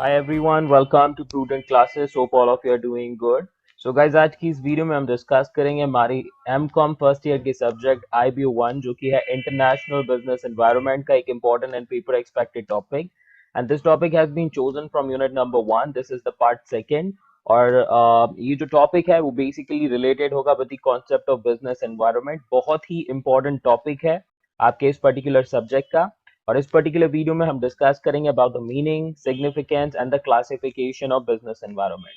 Hi everyone, welcome to Prudent Classes. Hope all of you are doing good. So guys, आज की इस video में हम discuss करेंगे हमारी M.Com फर्स्ट ईयर के सब्जेक्ट IBO1 जो कि है इंटरनेशनल बिजनेस एनवायरनमेंट का एक important and paper expected topic and this topic has been chosen from unit number 1. This is the part second और ये जो टॉपिक है वो बेसिकली रिलेटेड होगा with the concept of business environment. बहुत ही इंपॉर्टेंट टॉपिक है आपके इस पर्टिकुलर सब्जेक्ट का और इस पर्टिकुलर वीडियो में हम डिस्कस करेंगे about the meaning, significance and the classification of business environment.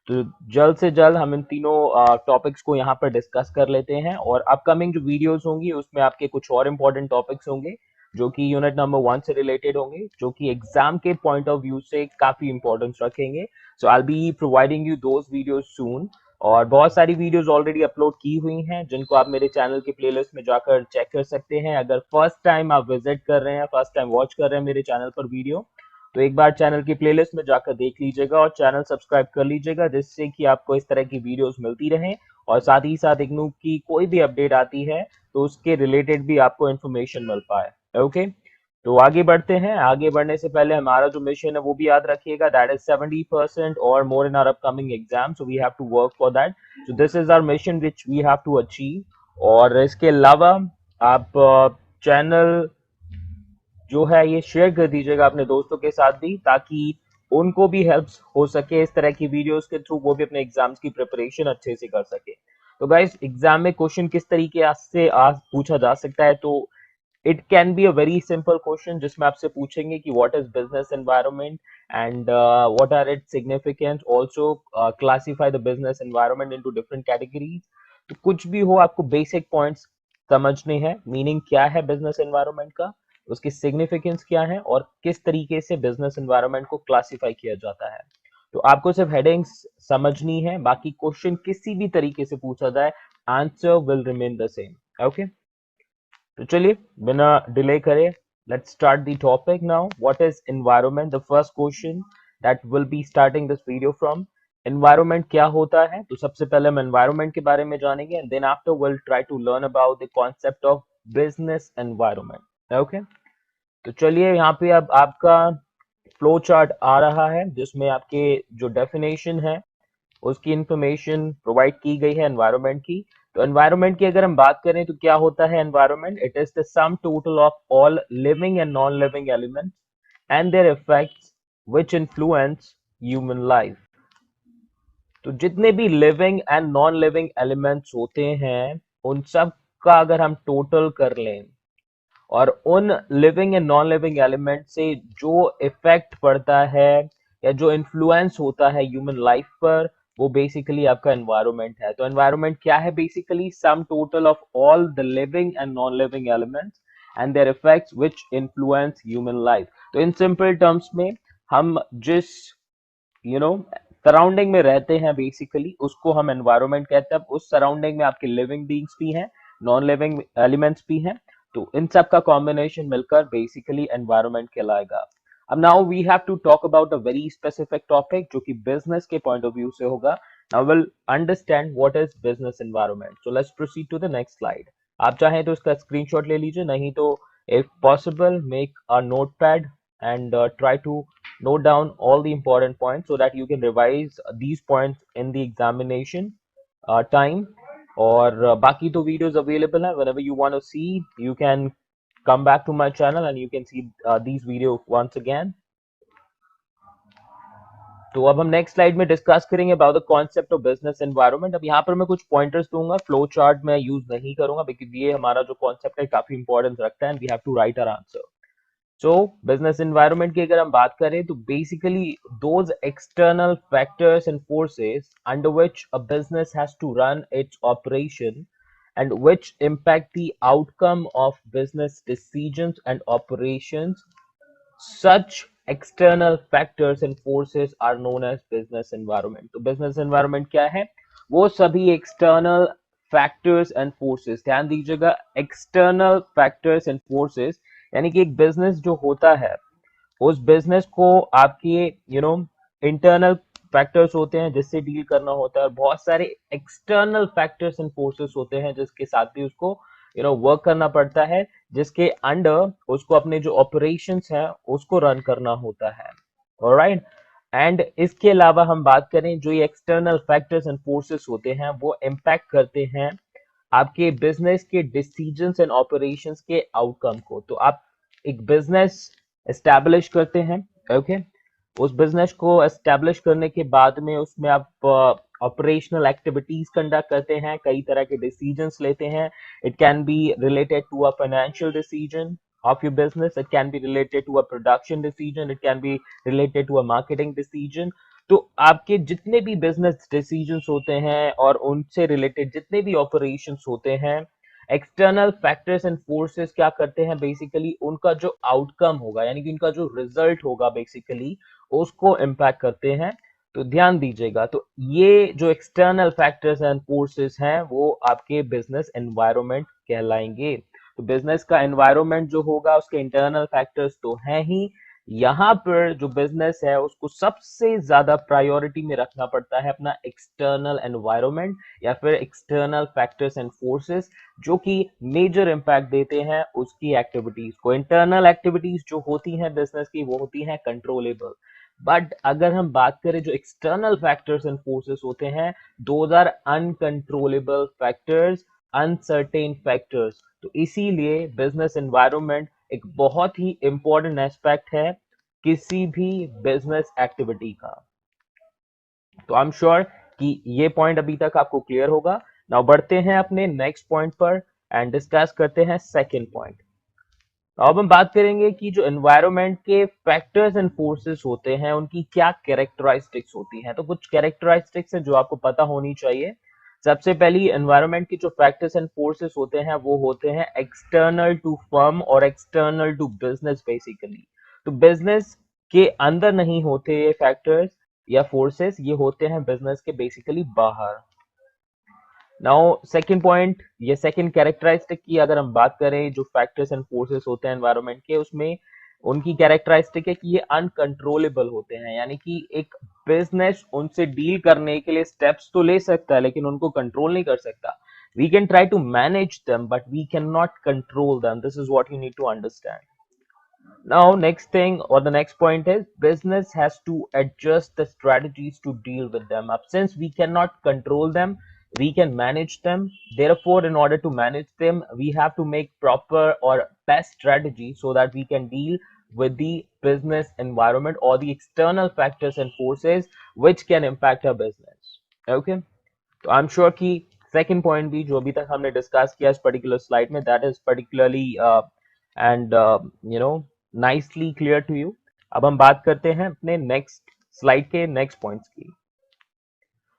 तो जल्द से जल्द हम इन तीनों टॉपिक्स को यहाँ पर डिस्कस कर लेते हैं और अपकमिंग जो वीडियोस होंगी उसमें आपके कुछ और इम्पोर्टेंट टॉपिक्स होंगे जो कि यूनिट नंबर 1 से रिलेटेड होंगे, जो कि एग्जाम के पॉइंट ऑफ व्यू से काफी इंपॉर्टेंस रखेंगे. So I be providing you those videos soon. और बहुत सारी वीडियोस ऑलरेडी अपलोड की हुई हैं जिनको आप मेरे चैनल के प्लेलिस्ट में जाकर चेक कर सकते हैं. अगर फर्स्ट टाइम आप विजिट कर रहे हैं, फर्स्ट टाइम वॉच कर रहे हैं मेरे चैनल पर वीडियो, तो एक बार चैनल की प्लेलिस्ट में जाकर देख लीजिएगा और चैनल सब्सक्राइब कर लीजिएगा जिससे कि आपको इस तरह की वीडियोस मिलती रहें और साथ ही साथ इग्नू की कोई भी अपडेट आती है तो उसके रिलेटेड भी आपको इन्फॉर्मेशन मिल पाए. ओके, तो आगे बढ़ते हैं. आगे बढ़ने से पहले हमारा जो मिशन है वो भी याद रखिएगा, that is 70% or more in our upcoming exam, so we have to work for that. So this is our mission which we have to achieve. और इसके अलावा आप चैनल जो है ये शेयर कर दीजिएगा अपने दोस्तों के साथ भी ताकि उनको भी हेल्प हो सके इस तरह की वीडियोस के थ्रू, वो भी अपने एग्जाम्स की प्रिपरेशन अच्छे से कर सके. तो गाइस, एग्जाम में क्वेश्चन किस तरीके से आज पूछा जा सकता है, तो it can be a very simple question जिसमें आपसे पूछेंगे कि what is business environment and what are its significance, also classify the business environment into different categories. तो कुछ भी हो आपको बेसिक पॉइंट्स समझने हैं. मीनिंग क्या है बिजनेस एनवायरनमेंट का, उसकी सिग्निफिकेंस क्या है और किस तरीके से बिजनेस एनवायरनमेंट को क्लासिफाई किया जाता है. तो आपको सिर्फ हेडिंग्स समझनी है, बाकी क्वेश्चन किसी भी तरीके से पूछा जाए answer will remain the same. Okay, तो चलिए बिना डिले करे let's start the topic now. What is environment? The first question that will be starting this video from, environment क्या होता है. तो सबसे पहले हम environment के बारे में जानेंगे and then after we'll try to learn about the concept of business environment. Okay, तो चलिए यहाँ पे अब आपका फ्लो चार्ट आ रहा है जिसमें आपके जो डेफिनेशन है उसकी इंफॉर्मेशन प्रोवाइड की गई है एनवायरनमेंट की. तो एनवायरनमेंट की अगर हम बात करें तो क्या होता है environment. It is the sum total of all living and non living elements and there effects which influence human life. तो जितने भी living and non living elements होते हैं उन सब का अगर हम टोटल कर लें और उन living and non living element से जो इफेक्ट पड़ता है या जो इन्फ्लुएंस होता है ह्यूमन लाइफ पर, वो बेसिकली आपका एनवायरनमेंट है. तो एनवायरनमेंट क्या है, basically sum total of all the living and non living elements and there effects which influence human life. तो इन सिंपल टर्म्स में हम जिस सराउंडिंग में रहते हैं बेसिकली उसको हम एनवायरनमेंट कहते हैं. अब उस सराउंडिंग में आपके लिविंग बीइंग्स भी हैं, नॉन लिविंग एलिमेंट्स भी हैं, तो इन सब का कॉम्बिनेशन मिलकर बेसिकली एनवायरनमेंट कहलाएगा. अब now we have to talk about a very specific topic जो कि बिजनेस के पॉइंट ऑफ व्यू से होगा. Now will understand what is business environment. So let's proceed to the next slide. आप चाहें तो इसका स्क्रीनशॉट ले लीजिए, नहीं तो if possible make a notepad and try to note down all the important points so that you can revise these points in the examination time. और बाकी तो videos available हैं. Whenever you want to see, you can come back to my channel and you can see these videos once again. तो अब हम next slide में discuss करेंगे about the concept of business environment. अब यहाँ पर मैं कुछ पॉइंटर्स दूंगा, फ्लो चार्ट में यूज नहीं करूंगा बिकॉज ये हमारा जो कॉन्सेप्ट है काफी इंपॉर्टेंस रखता है and we have to write our answer. So business environment की अगर हम बात करें तो basically those external factors and forces under which a business has to run its operation and which impact the outcome of business decisions and operations. Such external factors and forces are known as business environment. तो business environment क्या है, वो सभी external factors and forces, ध्यान दीजिएगा external factors and forces, यानी कि एक बिजनेस जो होता है उस बिजनेस को आपके इंटरनल फैक्टर्स होते हैं जिससे डील करना होता है और बहुत सारे एक्सटर्नल फैक्टर्स एंड फोर्सेस होते हैं जिसके साथ भी उसको वर्क करना पड़ता है, जिसके अंडर उसको अपने जो ऑपरेशंस हैं उसको रन करना होता है. ऑलराइट, एंड इसके अलावा हम बात करें जो ये एक्सटर्नल फैक्टर्स एंड फोर्सेस होते हैं वो इम्पैक्ट करते हैं आपके बिजनेस के डिसीजंस एंड ऑपरेशंस के आउटकम को। तो आप एक बिजनेस एस्टैब्लिश करते हैं, ओके। उस बिजनेस को एस्टैब्लिश करने के बाद में उसमें आप ऑपरेशनल एक्टिविटीज कंडक्ट करते हैं, कई तरह के डिसीजंस लेते हैं। It can be related to a financial decision of your business, it can be related to a production decision, it can be related to a marketing decision। तो आपके जितने भी बिजनेस डिसीजंस होते हैं और उनसे रिलेटेड जितने भी ऑपरेशंस होते हैं, एक्सटर्नल फैक्टर्स एंड फोर्सेस क्या करते हैं, बेसिकली उनका जो आउटकम होगा यानी कि उनका जो रिजल्ट होगा बेसिकली उसको इम्पैक्ट करते हैं। तो ध्यान दीजिएगा, तो ये जो एक्सटर्नल फैक्टर्स एंड फोर्सेस हैं वो आपके बिजनेस एनवायरनमेंट कहलाएंगे। तो बिजनेस का एनवायरनमेंट जो होगा उसके इंटरनल फैक्टर्स तो हैं ही, यहाँ पर जो बिजनेस है उसको सबसे ज्यादा प्रायोरिटी में रखना पड़ता है अपना एक्सटर्नल एनवायरनमेंट या फिर एक्सटर्नल फैक्टर्स एंड फोर्सेस जो कि मेजर इंपैक्ट देते हैं उसकी एक्टिविटीज को। इंटरनल एक्टिविटीज जो होती हैं बिजनेस की वो होती हैं कंट्रोलेबल, बट अगर हम बात करें जो एक्सटर्नल फैक्टर्स एंड फोर्सेस होते हैं, those are uncontrollable factors, uncertain factors. तो इसीलिए बिजनेस एनवायरनमेंट एक बहुत ही इंपॉर्टेंट एस्पेक्ट है किसी भी बिजनेस एक्टिविटी का। तो आई एम श्योर कि ये पॉइंट अभी तक आपको क्लियर होगा। नाउ बढ़ते हैं अपने नेक्स्ट पॉइंट पर एंड डिस्कस करते हैं सेकंड पॉइंट। अब हम बात करेंगे कि जो एनवायरनमेंट के फैक्टर्स एंड फोर्सेस होते हैं उनकी क्या कैरेक्टरिस्टिक्स होती हैं। तो कुछ कैरेक्टरिस्टिक्स हैं जो आपको पता होनी चाहिए। सबसे पहली, एनवायरनमेंट की जो फैक्टर्स एंड फोर्सेस होते हैं वो होते हैं एक्सटर्नल टू फर्म और एक्सटर्नल टू बिजनेस बेसिकली। तो बिजनेस के अंदर नहीं होते ये फैक्टर्स या फोर्सेस, ये होते हैं बिजनेस के बेसिकली बाहर। नाउ सेकंड पॉइंट, ये सेकंड कैरेक्टरिस्टिक की अगर हम बात करें जो फैक्टर्स एंड फोर्सेस होते हैं एनवायरनमेंट के, उसमें उनकी कैरेक्टरिस्टिक है कि ये अनकंट्रोलेबल होते हैं, यानी कि एक बिजनेस उनसे डील करने के लिए स्टेप्स तो ले सकता है लेकिन उनको कंट्रोल नहीं कर सकता। We can try to manage them but we can not control them, this is what you need to understand. Now, next thing or the next point is business has to adjust the strategies to deal with them. Up since we cannot control them, we can manage them. Therefore, in order to manage them, we have to make proper or best strategy so that we can deal with the business environment or the external factors and forces which can impact our business. Okay. तो I am sure कि second point भी जो अभी तक हमने discuss किया इस particular slide में, that is particularly and you know nicely clear to you. अब हम बात करते हैं अपने नेक्स्ट स्लाइड के नेक्स्ट पॉइंट्स की।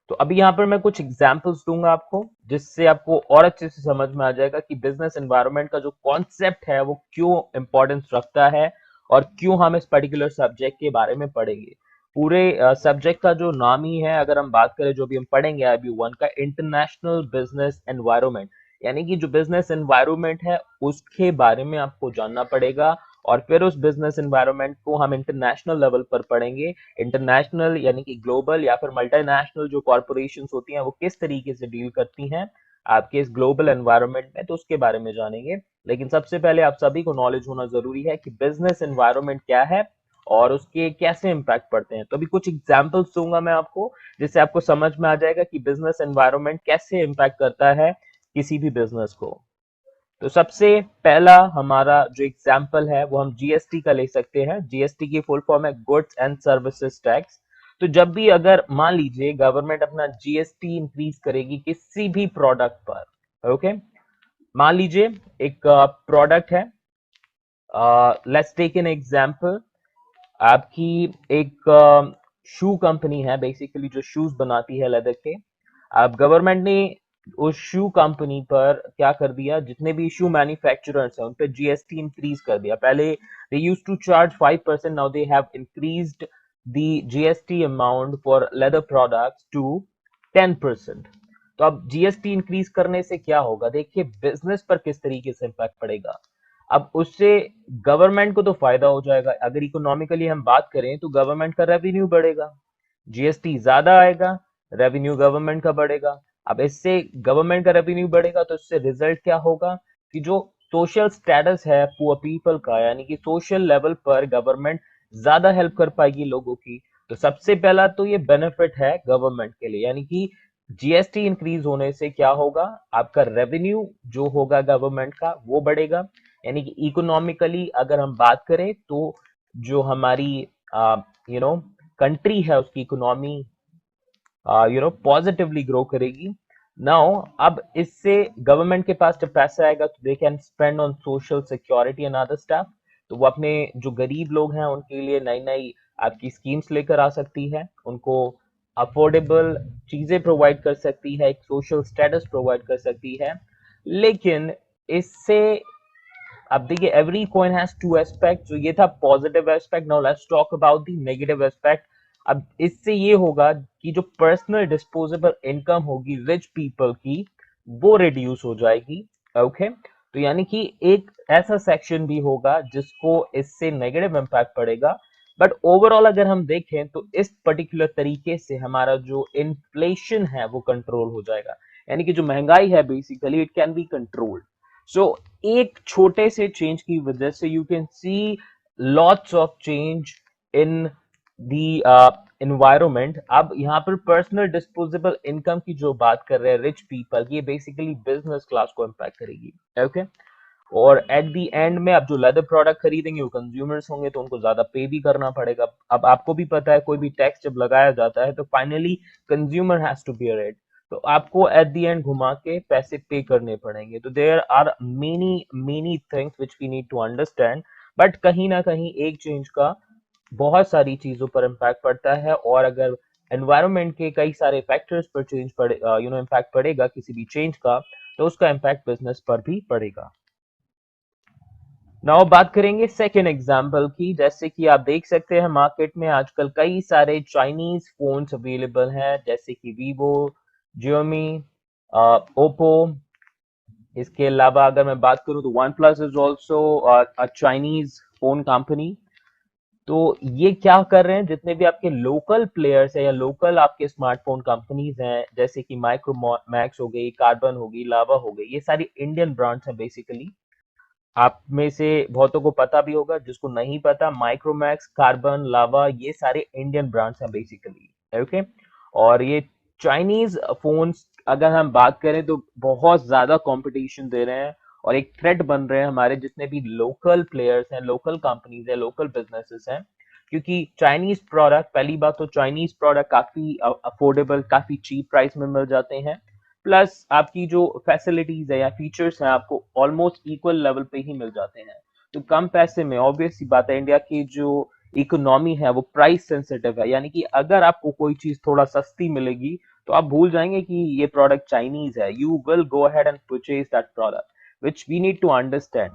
तो अभी यहाँ पर मैं कुछ एग्जांपल्स दूंगा आपको जिससे आपको और अच्छे से समझ में आ जाएगा कि बिजनेस एनवायरनमेंट का जो कॉन्सेप्ट है वो क्यों इंपॉर्टेंस रखता है और क्यों हम इस पर्टिकुलर सब्जेक्ट के बारे में पढ़ेंगे। पूरे सब्जेक्ट का जो नाम ही है, अगर हम बात करें जो भी हम पढ़ेंगे IB1 का, इंटरनेशनल बिजनेस एनवायरनमेंट, यानी कि जो बिजनेस एनवायरनमेंट है उसके बारे में आपको जानना पड़ेगा और फिर उस बिजनेस एनवायरनमेंट को हम इंटरनेशनल लेवल पर पढ़ेंगे। इंटरनेशनल यानी कि ग्लोबल या फिर मल्टीनेशनल जो कॉर्पोरेशंस होती हैं वो किस तरीके से डील करती हैं आपके इस ग्लोबल एनवायरनमेंट में, तो उसके बारे में जानेंगे। लेकिन सबसे पहले आप सभी को नॉलेज होना जरूरी है कि बिजनेस एनवायरनमेंट क्या है और उसके कैसे इंपैक्ट पड़ते हैं। तो अभी कुछ एग्जांपल्स दूंगा मैं आपको जिससे आपको समझ में आ जाएगा कि बिजनेस एनवायरनमेंट कैसे इंपैक्ट करता है किसी भी बिजनेस को। तो सबसे पहला हमारा जो एग्जाम्पल है वो हम जीएसटी का ले सकते हैं। जीएसटी की फुल फॉर्म है गुड्स एंड सर्विसेज टैक्स। तो जब भी अगर मान लीजिए गवर्नमेंट अपना जीएसटी इंक्रीज करेगी किसी भी प्रोडक्ट पर, ओके, मान लीजिए एक प्रोडक्ट है, लेट्स टेक एन एग्जांपल, आपकी एक शू कंपनी है बेसिकली जो शूज बनाती है लेदर के। अब गवर्नमेंट ने उस शू कंपनी पर क्या कर दिया, जितने भी शू मैन्युफैक्चरर्स हैं उन पे जीएसटी इंक्रीज कर दिया। पहले they used to charge 5%, now they have increased the GST amount for leather products to 10%। तो अब जीएसटी इंक्रीज करने से क्या होगा, देखिए बिजनेस पर किस तरीके से इंपैक्ट पड़ेगा। अब उससे गवर्नमेंट को तो फायदा हो जाएगा, अगर इकोनॉमिकली हम बात करें तो गवर्नमेंट का रेवेन्यू बढ़ेगा, जीएसटी ज्यादा आएगा, रेवेन्यू गवर्नमेंट का बढ़ेगा। अब इससे गवर्नमेंट का रेवेन्यू बढ़ेगा तो इससे रिजल्ट क्या होगा कि जो सोशल स्टेटस है पुअर पीपल का, यानी कि सोशल लेवल पर गवर्नमेंट ज्यादा हेल्प कर पाएगी लोगों की। तो सबसे पहला तो ये बेनिफिट है गवर्नमेंट के लिए, यानी कि जीएसटी इंक्रीज होने से क्या होगा, आपका रेवेन्यू जो होगा गवर्नमेंट का वो बढ़ेगा। यानी कि इकोनॉमिकली अगर हम बात करें तो जो हमारी यू नो कंट्री है उसकी इकोनॉमी पॉजिटिवली ग्रो करेगी। नाउ अब इससे गवर्नमेंट के पास जब पैसा आएगा तो they can spend on social security and other stuff. तो वो अपने जो गरीब लोग हैं उनके लिए नई नई आपकी स्कीम्स लेकर आ सकती है, उनको अफोर्डेबल चीजें प्रोवाइड कर सकती है, एक सोशल स्टेटस प्रोवाइड कर सकती है। लेकिन इससे अब देखिए every coin has to aspect, जो ये था positive aspect. Now let's talk about the negative aspect. अब इससे ये होगा कि जो पर्सनल डिस्पोजेबल इनकम होगी रिच पीपल की वो रिड्यूस हो जाएगी। ओके, तो यानी कि एक ऐसा सेक्शन भी होगा जिसको इससे नेगेटिव इम्पैक्ट पड़ेगा। बट ओवरऑल अगर हम देखें तो इस पर्टिकुलर तरीके से हमारा जो इन्फ्लेशन है वो कंट्रोल हो जाएगा, यानी कि जो महंगाई है basically it can be controlled. So एक छोटे से चेंज की वजह से you can see lots of change in the environment. अब यहाँ पर पर्सनल डिस्पोजेबल इनकम की जो बात कर रहे हैं रिच पीपल, ये बेसिकली बिजनेस क्लास को इम्पैक्ट करेगी। ओके, और एट द एंड में अब जो लेदर प्रोडक्ट खरीदेंगे वो कंज्यूमर्स होंगे तो उनको ज्यादा पे भी करना पड़ेगा। अब आपको भी पता है कोई भी टैक्स जब लगाया जाता है तो finally consumer has to bear it, तो आपको एट द एंड घुमा के पैसे पे करने पड़ेंगे। तो there are many many things which we need to understand. But कहीं ना कहीं एक चेंज का बहुत सारी चीजों पर इम्पैक्ट पड़ता है, और अगर एनवायरनमेंट के कई सारे फैक्टर्स पर चेंज पड़े इम्पैक्ट पड़ेगा किसी भी चेंज का, तो उसका इम्पैक्ट बिजनेस पर भी पड़ेगा। नाउ बात करेंगे सेकेंड एग्जाम्पल की। जैसे कि आप देख सकते हैं मार्केट में आजकल कई सारे चाइनीज फोन्स अवेलेबल हैं, जैसे कि वीवो, जियोमी, ओप्पो। इसके अलावा अगर मैं बात करूं तो one plus is also a Chinese phone company. तो ये क्या कर रहे हैं, जितने भी आपके लोकल प्लेयर्स हैं या लोकल आपके स्मार्टफोन कंपनीज हैं जैसे कि माइक्रोमैक्स हो गई, कार्बन हो गई, लावा हो गई, ये सारी इंडियन ब्रांड्स हैं बेसिकली। आप में से बहुतों को पता भी होगा, जिसको नहीं पता माइक्रोमैक्स, कार्बन, लावा ये सारे इंडियन ब्रांड्स हैं बेसिकली। ओके, और ये चाइनीज फोन्स अगर हम बात करें तो बहुत ज्यादा कंपटीशन दे रहे हैं और एक थ्रेट बन रहे हैं हमारे जितने भी लोकल प्लेयर्स हैं, लोकल कंपनीज हैं, लोकल बिजनेसेस हैं। क्योंकि चाइनीज प्रोडक्ट, पहली बात तो चाइनीज प्रोडक्ट काफी अफोर्डेबल, काफी चीप प्राइस में मिल जाते हैं। प्लस आपकी जो फैसिलिटीज है या फीचर्स हैं आपको ऑलमोस्ट इक्वल लेवल पे ही मिल जाते हैं। तो कम पैसे में ऑब्वियस सी बात है, इंडिया की जो इकोनॉमी है वो प्राइस सेंसिटिव है, यानी कि अगर आपको कोई चीज थोड़ा सस्ती मिलेगी तो आप भूल जाएंगे कि ये प्रोडक्ट चाइनीज है, you will go ahead and purchase that product, which we need to understand.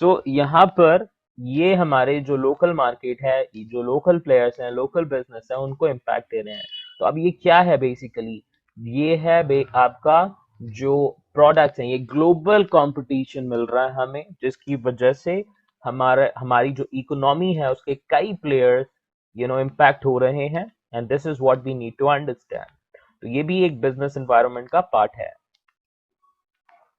So यहाँ पर ये हमारे जो लोकल मार्केट है, जो लोकल प्लेयर्स हैं, लोकल बिजनेस है, उनको इम्पैक्ट दे रहे हैं। तो अब ये क्या है बेसिकली, ये है आपका जो प्रोडक्ट्स हैं, ये ग्लोबल कंपटीशन मिल रहा है हमें, जिसकी वजह से हमारी जो इकोनॉमी है उसके कई प्लेयर्स इम्पैक्ट हो रहे हैं। And this is what we need to understand. तो ये भी एक बिजनेस एनवायरनमेंट का पार्ट है।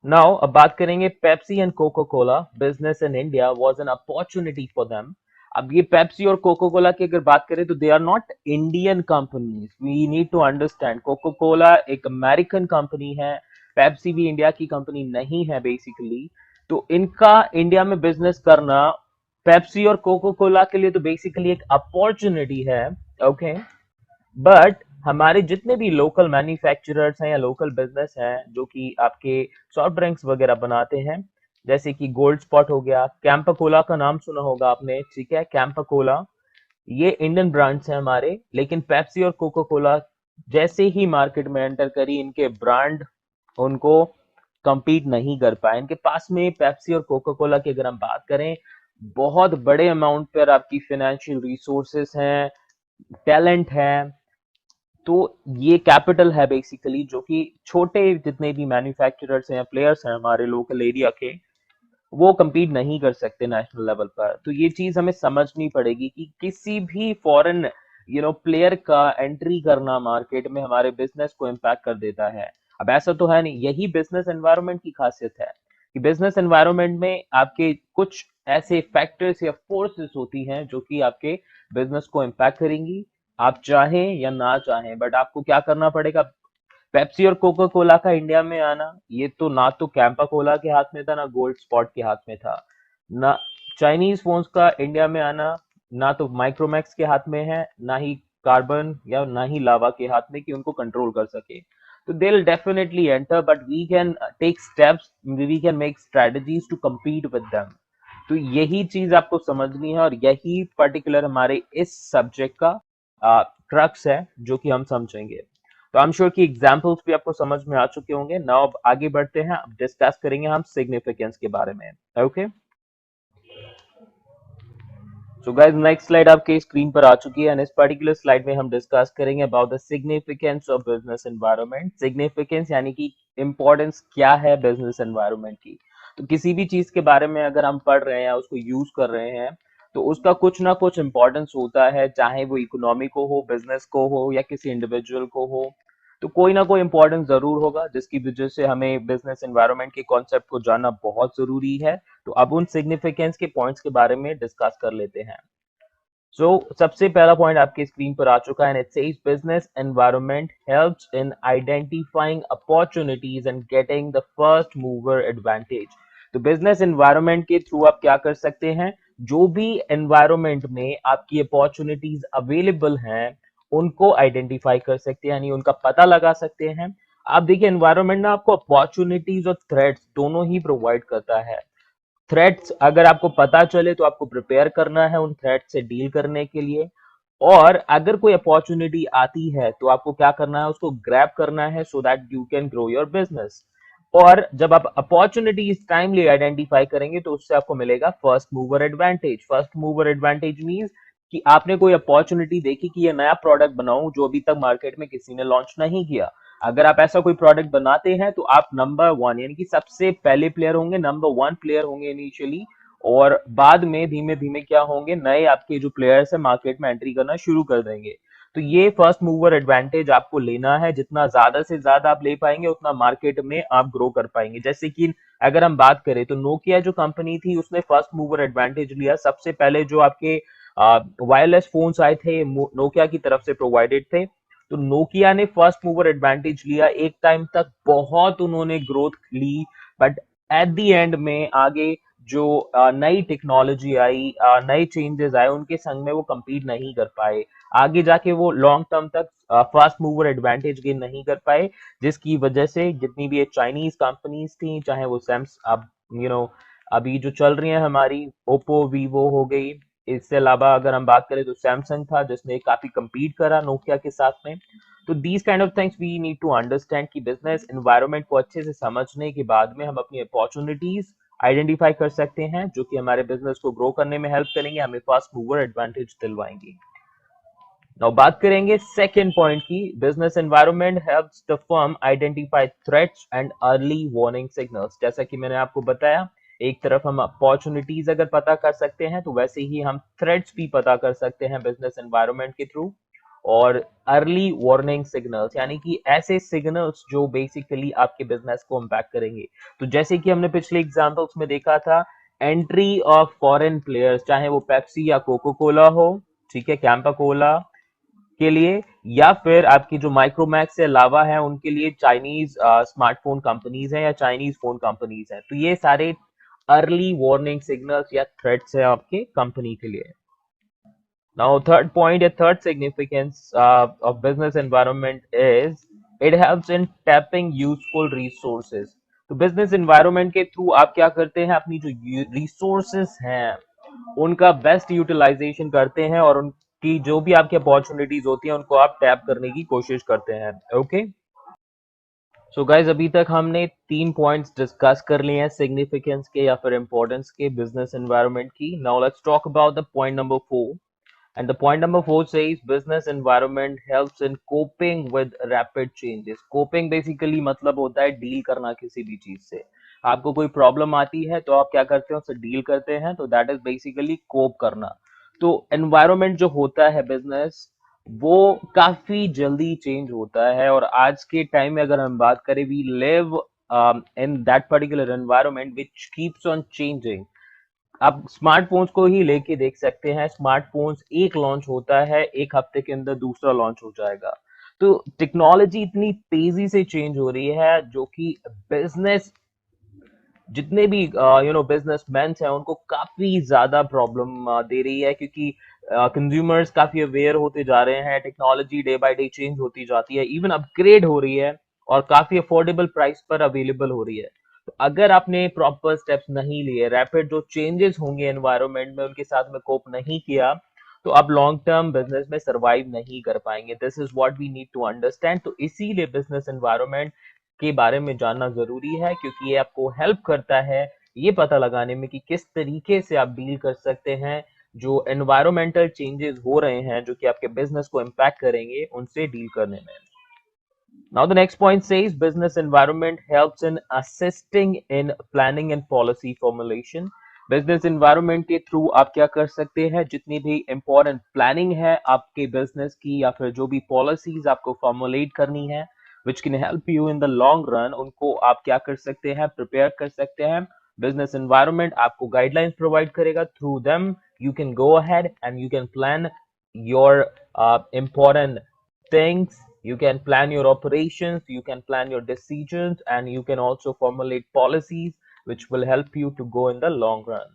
नाउ अब बात करेंगे Pepsi and Coca Cola business in India was an opportunity for them. अब ये पेप्सी और कोको कोला की अगर बात करें तो they are not Indian companies, we need to understand. Coca Cola एक अमेरिकन कंपनी है, पेप्सी भी इंडिया की कंपनी नहीं है बेसिकली। तो इनका इंडिया में बिजनेस करना पेप्सी और कोको कोला के लिए तो बेसिकली एक अपॉर्चुनिटी है। ओके, बट हमारे जितने भी लोकल मैन्युफैक्चरर्स हैं या लोकल बिजनेस हैं जो कि आपके सॉफ्ट ड्रिंक्स वगैरह बनाते हैं, जैसे कि गोल्ड स्पॉट हो गया, कैंपा कोला का नाम सुना होगा आपने, ठीक है, कैंपा कोला, ये इंडियन ब्रांड्स हैं हमारे। लेकिन पेप्सी और कोको कोला जैसे ही मार्केट में एंटर करी, इनके ब्रांड उनको compete नहीं कर पाए। इनके पास में पेप्सी और कोको कोला की अगर हम बात करें, बहुत बड़े अमाउंट पर आपकी फाइनेंशियल रिसोर्सेस हैं, टैलेंट है, तो ये कैपिटल है बेसिकली, जो कि छोटे जितने भी मैन्युफैक्चरर्स हैं, प्लेयर्स हैं हमारे लोकल एरिया के, वो compete नहीं कर सकते नेशनल लेवल पर। तो ये चीज हमें समझनी पड़ेगी कि किसी भी फॉरेन प्लेयर का एंट्री करना मार्केट में हमारे बिजनेस को इम्पैक्ट कर देता है। अब ऐसा तो है नहीं, यही बिजनेस एनवायरनमेंट की खासियत है कि बिजनेस एनवायरनमेंट में आपके कुछ ऐसे फैक्टर्स या फोर्सेस होती हैं जो कि आपके बिजनेस को इम्पैक्ट करेंगी। आप चाहें या ना चाहें, बट आपको क्या करना पड़ेगा। पेप्सी और कोका कोला का इंडिया में आना, ये तो ना तो कैंपा कोला के हाथ में था, ना गोल्ड स्पॉट के हाथ में था। ना चाइनीज फोन्स का इंडिया में आना, ना तो माइक्रोमैक्स के हाथ में है, ना ही कार्बन या ना ही लावा के हाथ में कि उनको कंट्रोल कर सके। तो they will definitely enter, but we can take steps, we can make strategies to compete with them. तो यही चीज आपको समझनी है, और यही पर्टिकुलर हमारे इस सब्जेक्ट का क्रक्स है जो कि हम समझेंगे। तो आई एम श्योर कि एग्जांपल्स भी आपको समझ में आ चुके होंगे। नाउ अब आगे बढ़ते हैं, अब डिस्कस करेंगे हम सिग्निफिकेंस के बारे में। Okay, so guys next slide आपके स्क्रीन पर आ चुकी है, एंड इस पर्टिकुलर स्लाइड में हम डिस्कस करेंगे about the significance of business environment. Significance यानी कि इंपॉर्टेंस क्या है बिजनेस एनवायरनमेंट की। तो किसी भी चीज के बारे में अगर हम पढ़ रहे हैं या उसको यूज कर रहे हैं, तो उसका कुछ ना कुछ इंपॉर्टेंस होता है, चाहे वो इकोनॉमी को हो, बिजनेस को हो, या किसी इंडिविजुअल को हो। तो कोई ना कोई इंपॉर्टेंस जरूर होगा, जिसकी वजह से हमें बिजनेस एनवायरनमेंट के कॉन्सेप्ट को जानना बहुत जरूरी है। तो अब उन सिग्निफिकेंस के पॉइंट्स के बारे में डिस्कस कर लेते हैं। सो सबसे पहला पॉइंट आपके स्क्रीन पर आ चुका है, and it says business environment helps in identifying opportunities and getting the first mover advantage. तो बिजनेस एनवायरनमेंट के थ्रू आप क्या कर सकते हैं, जो भी एनवायरनमेंट में आपकी अपॉर्चुनिटीज अवेलेबल हैं, उनको आइडेंटिफाई कर सकते हैं, यानी उनका पता लगा सकते हैं। आप देखिए, एनवायरनमेंट ना आपको अपॉर्चुनिटीज और थ्रेट्स दोनों ही प्रोवाइड करता है। थ्रेट्स अगर आपको पता चले तो आपको प्रिपेयर करना है उन थ्रेट से डील करने के लिए, और अगर कोई अपॉर्चुनिटी आती है तो आपको क्या करना है, उसको ग्रैब करना है so that you can grow your business. और जब आप अपॉर्चुनिटीज टाइमली आइडेंटिफाई करेंगे तो उससे आपको मिलेगा first mover advantage. First mover advantage means कि आपने कोई अपॉर्चुनिटी देखी कि ये नया प्रोडक्ट बनाऊं जो अभी तक मार्केट में किसी ने लॉन्च नहीं किया। अगर आप ऐसा कोई प्रोडक्ट बनाते हैं तो आप नंबर वन यानी कि सबसे पहले प्लेयर होंगे, नंबर वन प्लेयर होंगे इनिशियली, और बाद में धीमे धीमे क्या होंगे, नए आपके जो प्लेयर्स है मार्केट में एंट्री करना शुरू कर देंगे। तो ये फर्स्ट मूवर एडवांटेज आपको लेना है, जितना ज्यादा से ज्यादा आप ले पाएंगे उतना मार्केट में आप ग्रो कर पाएंगे। जैसे कि अगर हम बात करें तो नोकिया जो कंपनी थी उसने फर्स्ट मूवर एडवांटेज लिया। सबसे पहले जो आपके वायरलेस फोन्स आए थे नोकिया की तरफ से प्रोवाइडेड थे, तो नोकिया ने फर्स्ट मूवर एडवांटेज लिया। एक टाइम तक बहुत उन्होंने ग्रोथ ली, बट एट द एंड में आगे जो नई टेक्नोलॉजी आई, नए चेंजेस आए, उनके संग में वो compete नहीं कर पाए। आगे जाके वो लॉन्ग टर्म तक फास्ट मूवर एडवांटेज गेन नहीं कर पाए, जिसकी वजह से जितनी भी ये चाइनीज कंपनीज थी, चाहे वो सैम्स अब अभी जो चल रही है हमारी ओप्पो वीवो हो गई, इससे अलावा अगर हम बात करें तो सैमसंग था जिसने काफी compete करा नोकिया के साथ में। तो these kind of things we need to understand कि बिजनेस एनवायरनमेंट को अच्छे से समझने के बाद में हम अपनी अपॉर्चुनिटीज आइडेंटिफाई कर सकते हैं, जो कि हमारे बिजनेस को ग्रो करने में हेल्प करेंगे, हमें फास्ट मूवर एडवांटेज दिलवाएंगी। नाउ बात करेंगे सेकेंड पॉइंट की, business environment helps the firm identify threats and early warning signals. जैसा कि मैंने आपको बताया, एक तरफ हम अपॉर्चुनिटीज अगर पता कर सकते हैं तो वैसे ही हम थ्रेट्स भी पता कर सकते हैं बिजनेस एनवायरनमेंट के थ्रू। और अर्ली वार्निंग सिग्नल्स यानी कि ऐसे सिग्नल्स जो बेसिकली आपके बिजनेस को इम्पैक्ट करेंगे। तो जैसे कि हमने पिछले एग्जांपल्स में देखा था, एंट्री ऑफ फॉरेन प्लेयर्स, चाहे वो पेप्सी या कोको कोला हो, ठीक है, कैंपा कोला के लिए, या फिर आपकी जो माइक्रोमैक्स से अलावा है उनके लिए चाइनीज स्मार्टफोन कंपनीज हैं या चाइनीज फोन कंपनीज हैं। तो ये सारे अर्ली वार्निंग सिग्नल्स या थ्रेट्स है आपके कंपनी के लिए। Now, third point, a third significance of business environment is it helps in tapping useful resources. तो बिजनेस एनवायरनमेंट के थ्रू आप क्या करते हैं, अपनी जो रिसोर्सेस हैं उनका बेस्ट यूटिलाइजेशन करते हैं, और उनकी जो भी आपकी अपॉर्चुनिटीज होती हैं उनको आप टैप करने की कोशिश करते हैं। ओके, सो गाइज अभी तक हमने तीन पॉइंट्स डिस्कस कर लिए हैं सिग्निफिकेंस के या फिर इंपॉर्टेंस के बिजनेस एनवायरनमेंट की। Now let's talk about the point number 4. And the point number 4 says business environment helps in coping with rapid changes. Coping basically मतलब होता है डील करना किसी भी चीज से। आपको कोई प्रॉब्लम आती है तो आप क्या करते हैं, उससे डील करते हैं, तो दैट इज बेसिकली कोप करना। तो एनवायरनमेंट जो होता है बिजनेस, वो काफी जल्दी चेंज होता है, और आज के टाइम में अगर हम बात करें, we live in that particular environment which keeps on changing. आप स्मार्टफोन्स को ही लेके देख सकते हैं, स्मार्टफोन्स एक लॉन्च होता है, एक हफ्ते के अंदर दूसरा लॉन्च हो जाएगा। तो टेक्नोलॉजी इतनी तेजी से चेंज हो रही है जो कि बिजनेस, जितने भी बिजनेसमैन हैं उनको काफी ज्यादा प्रॉब्लम दे रही है, क्योंकि कंज्यूमर्स काफी अवेयर होते जा रहे हैं, technology day by day change होती जाती है, इवन अपग्रेड हो रही है और काफी अफोर्डेबल प्राइस पर अवेलेबल हो रही है। तो अगर आपने प्रॉपर स्टेप्स नहीं लिए, रैपिड जो चेंजेस होंगे एनवायरनमेंट में उनके साथ में कोप नहीं किया, तो आप लॉन्ग टर्म बिजनेस में सरवाइव नहीं कर पाएंगे। This is what we need to understand. तो इसीलिए बिजनेस एनवायरनमेंट के बारे में जानना जरूरी है, क्योंकि ये आपको हेल्प करता है ये पता लगाने में कि किस तरीके से आप डील कर सकते हैं जो एनवायरमेंटल चेंजेस हो रहे हैं जो कि आपके बिजनेस को इम्पैक्ट करेंगे, उनसे डील करने में। Now, the next point says business environment helps in assisting in planning and policy formulation. Business environment के थ्रू आप क्या कर सकते हैं, जितनी भी important planning है आपके business की या फिर जो भी policies आपको formulate करनी है which can help you in the long run, उनको आप क्या कर सकते हैं, prepare कर सकते हैं। business environment आपको guidelines provide करेगा, through them you can go ahead and you can plan your important things. You can plan your operations, you can plan your decisions, and you can also formulate policies which will help you to go in the long run.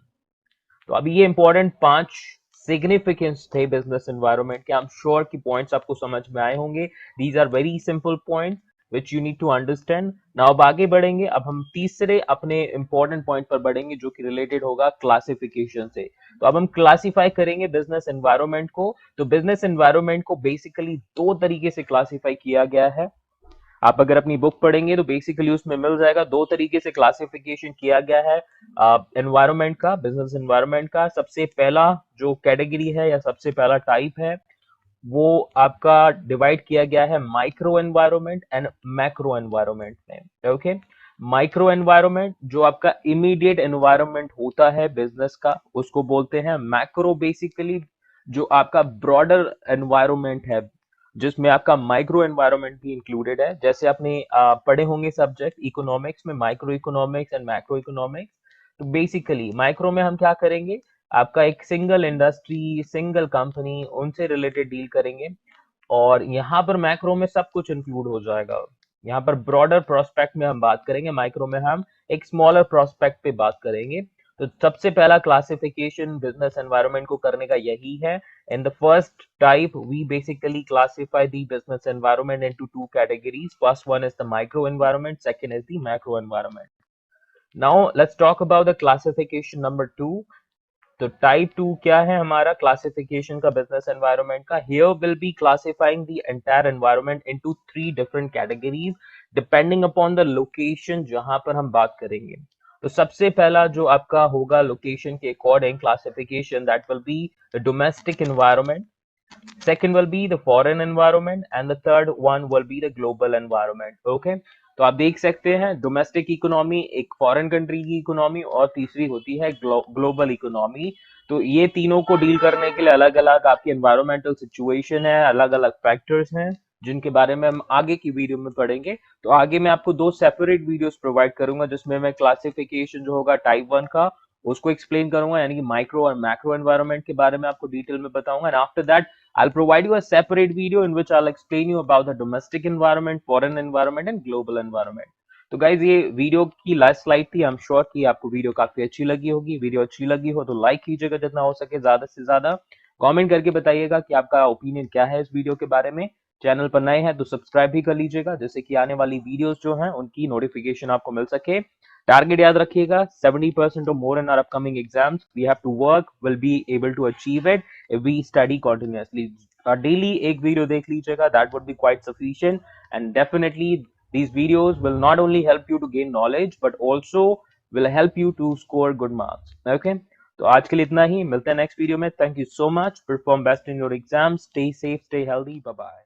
तो अभी ये important 5 significance थे business environment के। I am sure कि points आपको समझ में आए होंगे। These are very simple points which you need to understand. Now अब आगे बढ़ेंगे, अब हम तीसरे अपने इंपॉर्टेंट पॉइंट पर बढ़ेंगे जो कि रिलेटेड होगा क्लासिफिकेशन से। तो अब हम क्लासिफाई करेंगे बिजनेस एनवायरनमेंट को। तो बिजनेस एनवायरनमेंट को बेसिकली दो तरीके से क्लासिफाई किया गया है। आप अगर अपनी बुक पढ़ेंगे तो बेसिकली उसमें मिल जाएगा, दो तरीके से क्लासिफिकेशन किया गया है एनवायरनमेंट का, बिजनेस एनवायरनमेंट का। सबसे पहला जो कैटेगरी है या सबसे पहला टाइप है वो आपका डिवाइड किया गया है micro environment and macro environment में। ओके, माइक्रो एनवायरनमेंट जो आपका इमीडिएट एनवायरनमेंट होता है बिजनेस का उसको बोलते हैं मैक्रो। बेसिकली जो आपका ब्रॉडर एनवायरनमेंट है जिसमें आपका माइक्रो एनवायरनमेंट भी इंक्लूडेड है। जैसे आपने पढ़े होंगे सब्जेक्ट इकोनॉमिक्स में, micro economics and macro economics. तो बेसिकली माइक्रो में हम क्या करेंगे, आपका एक सिंगल इंडस्ट्री, सिंगल कंपनी, उनसे रिलेटेड डील करेंगे। और यहाँ पर मैक्रो में सब कुछ इंक्लूड हो जाएगा। यहाँ पर ब्रॉडर प्रोस्पेक्ट में हम बात करेंगे, माइक्रो में हम एक स्मॉलर प्रोस्पेक्ट पे बात करेंगे। तो सबसे पहला क्लासिफिकेशन बिजनेस एनवायरनमेंट को करने का यही है। In the first type, we basically classify the business environment into two categories. First one is the micro environment, second is the macro environment. Now, let's talk about the classification number two. तो type 2 क्या है हमारा classification का business environment का। Here will be classifying the entire environment into 3 different categories depending upon the location जहां पर हम बात करेंगे। तो सबसे पहला जो आपका होगा लोकेशन के according classification, that will be the domestic environment, second will be the foreign environment, and the third one will be the global environment. Okay, तो आप देख सकते हैं डोमेस्टिक इकोनॉमी, एक फॉरेन कंट्री की इकोनॉमी, और तीसरी होती है ग्लोबल इकोनॉमी। तो ये तीनों को डील करने के लिए अलग अलग आपकी एनवायरमेंटल सिचुएशन है, अलग अलग फैक्टर्स हैं जिनके बारे में हम आगे की वीडियो में पढ़ेंगे। तो आगे मैं आपको दो सेपरेट वीडियोस प्रोवाइड करूंगा जिसमें मैं क्लासिफिकेशन जो होगा टाइप 1 का उसको एक्सप्लेन करूंगा, यानी कि माइक्रो और मैक्रो एनवायरनमेंट के बारे में आपको डिटेल में बताऊंगा। And after that I'll provide you a separate video in which I'll explain you about the domestic environment, foreign environment and global environment. तो गाइज ये वीडियो की लास्ट स्लाइड थी। आई एम श्योर कि आपको वीडियो काफी अच्छी लगी होगी। वीडियो अच्छी लगी हो तो लाइक कीजिएगा जितना हो सके, ज्यादा से ज्यादा कमेंट करके बताइएगा कि आपका ओपिनियन क्या है इस वीडियो के बारे में। चैनल पर नए हैं तो सब्सक्राइब भी कर लीजिएगा जिससे कि आने वाली वीडियोस जो हैं उनकी नोटिफिकेशन आपको मिल सके। टारगेट याद रखिएगा 70% or more in our upcoming exams. We have to work, will be able to achieve it if we study continuously. Daily एक वीडियो देख लीजिएगा, that would be quite sufficient. And definitely these videos will not only help you to gain knowledge but also will help you to score good marks. Okay, तो आज के लिए इतना ही, मिलते हैं नेक्स्ट वीडियो में। Thank you so much, perform best in your exam, stay safe, stay healthy, bye bye.